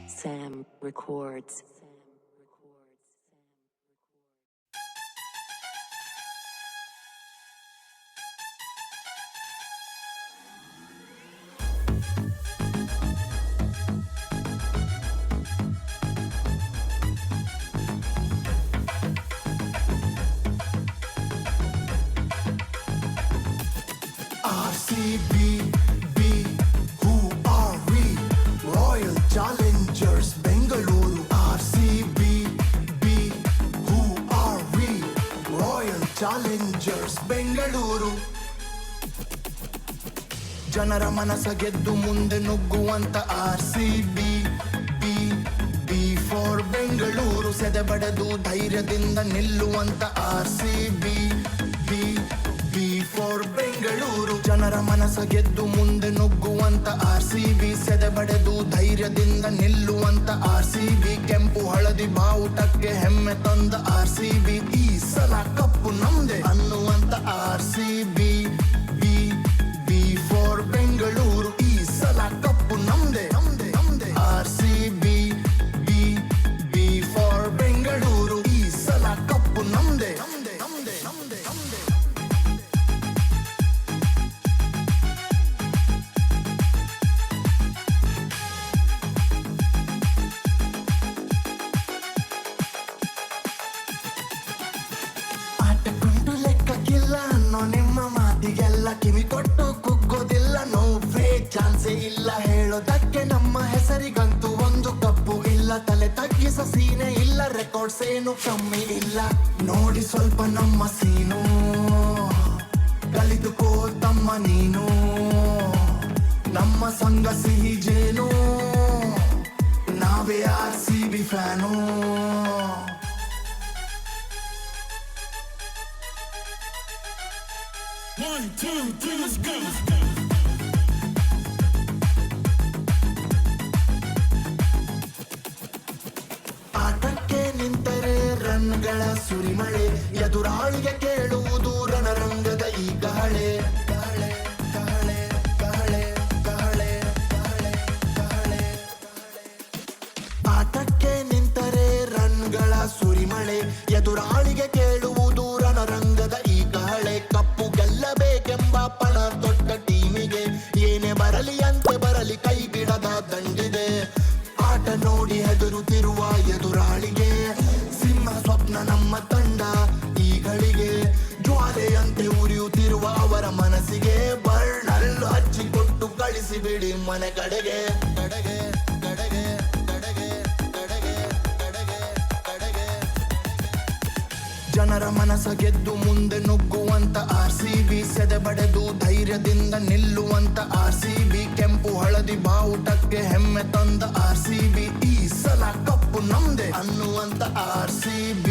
Sam Records. RCB, who are we? Royal Challengers Bengaluru. RCB, who are we? Royal Challengers Bengaluru. ಜನರ ಮನಸ ಗೆದ್ದು ಮುಂದೆ ನುಗ್ಗುವಂತ RCB, B for Bengaluru. ಸೆದೆಬಡೆದು ಧೈರ್ಯದಿಂದ ನಿಲ್ಲುವಂತ RCB, B for Bengaluru. ಜನರ ಮನಸ ಗೆದ್ದು ಮುಂದೆ ನುಗ್ಗುವಂತ RCB, ಸೆದೆಬಡೆದು ಧೈರ್ಯದಿಂದ ನಿಲ್ಲುವಂತ RCB. ಕೆಂಪು ಹಳದಿ ಬಾವುಟಕ್ಕೆ ಹೆಮ್ಮೆ ತಂದ RCB, ಈ ಸಲ ಕಪ್ಪು ನಮ್ದೆ ಅನ್ನುವಂತ RCB, ಬಿ ಫಾರ್ ಬೆಂಗಳೂರು. ಈ ಸಲ ಕಪ್ಪು ನಮ್ದೆ RCB, ಬಿ ಫಾರ್ ಬೆಂಗಳೂರು. ಈ ಸಲ ಕಪ್ಪು ನಮ್ದೆ. ಆಟಕ್ಕುಂಟು ಲೆಕ್ಕಕ್ಕಿಲ್ಲ ಅನ್ನೋ ನಿಮ್ಮ ಮಾತಿಗೆಲ್ಲ ಕಿವಿ ಕೊಟ್ಟು ಕುಗ್ಗೋದಿಲ್ಲ. ನೋವೇ ಚಾನ್ಸೇ ಇಲ್ಲ ಹೇಳೋದಕ್ಕೆ. ನಮ್ಮ ಹೆಸರಿಗಂತೂ ಒಂದು ಕಪ್ಪು ಇಲ್ಲ. ತಲೆ ತಗ್ಗಿಸ ಸೀನೆ ಇಲ್ಲ. ರೆಕಾರ್ಡ್ಸ್ ಏನು ಕಮ್ಮಿ ಇಲ್ಲ. ನೋಡಿ ಸ್ವಲ್ಪ ನಮ್ಮ ಸೀನು, ಕಲಿದುಕೋ ತಮ್ಮ ನೀನು. ನಮ್ಮ ಸಂಘ ಸಿಹಿ ಜೇನು, ನಾವೇ RCB fan. One, two, three, let's go. ಆಟಕ್ಕೆ ನಿಂತರೆ ರನ್ಗಳ ಸುರಿಮಳೆ. ಎದುರಾಳಿಗೆ ಕೇಳುವುದು ರಣರಂಗದ ಈ ಗಾಳೆ. ಆಟಕ್ಕೆ ನಿಂತರೆ ರನ್ಗಳ ಸುರಿಮಳೆ. ಎದುರಾಳಿಗೆ ಕೇಳುವುದು ರಣರಂಗದ ಈ ಗಾಳೆ. ಕಪ್ಪು ಗೆಲ್ಲಬೇಕೆಂಬ ಪಣ ದೊಡ್ಡ ಟೀಮಿಗೆ. ಏನೇ ಬರಲಿ ಅಂತೆ ಬರಲಿ ಕೈ ಬಿಡದ ದಂಡಿದೆ. ಆಟ ನೋಡಿ ಹೆದರುತ್ತಿರುವ ಎದುರಾಳಿಗೆ ಸಿಂಹ ಸ್ವಪ್ನ ನಮ್ಮ ತಂಡ ಈ ಗಳಿಗೆ. ಜ್ವಾಲೆಯಂತೆ ಉರಿಯುತ್ತಿರುವ ಅವರ ಮನಸ್ಸಿಗೆ ಬರ್ನಲ್ಲು ಹಚ್ಚಿಕೊಟ್ಟು ಕಳಿಸಿಬಿಡಿ ಮನೆ ಕಡೆಗೆ. ಜನರ ಮನಸ ಗೆದ್ದು ಮುಂದೆ ನುಗ್ಗುವಂತ RCB, ಸೆದೆಬಡೆದು ಧೈರ್ಯದಿಂದ ನಿಲ್ಲುವಂತ RCB. ಕೆಂಪು ಹಳದಿ ಬಾವುಟಕ್ಕೆ ಹೆಮ್ಮೆ ತಂದ RCB, ಈ ಸಲ ಕಪ್ಪು ನಮ್ದೆ ಅನ್ನುವಂತ RCB.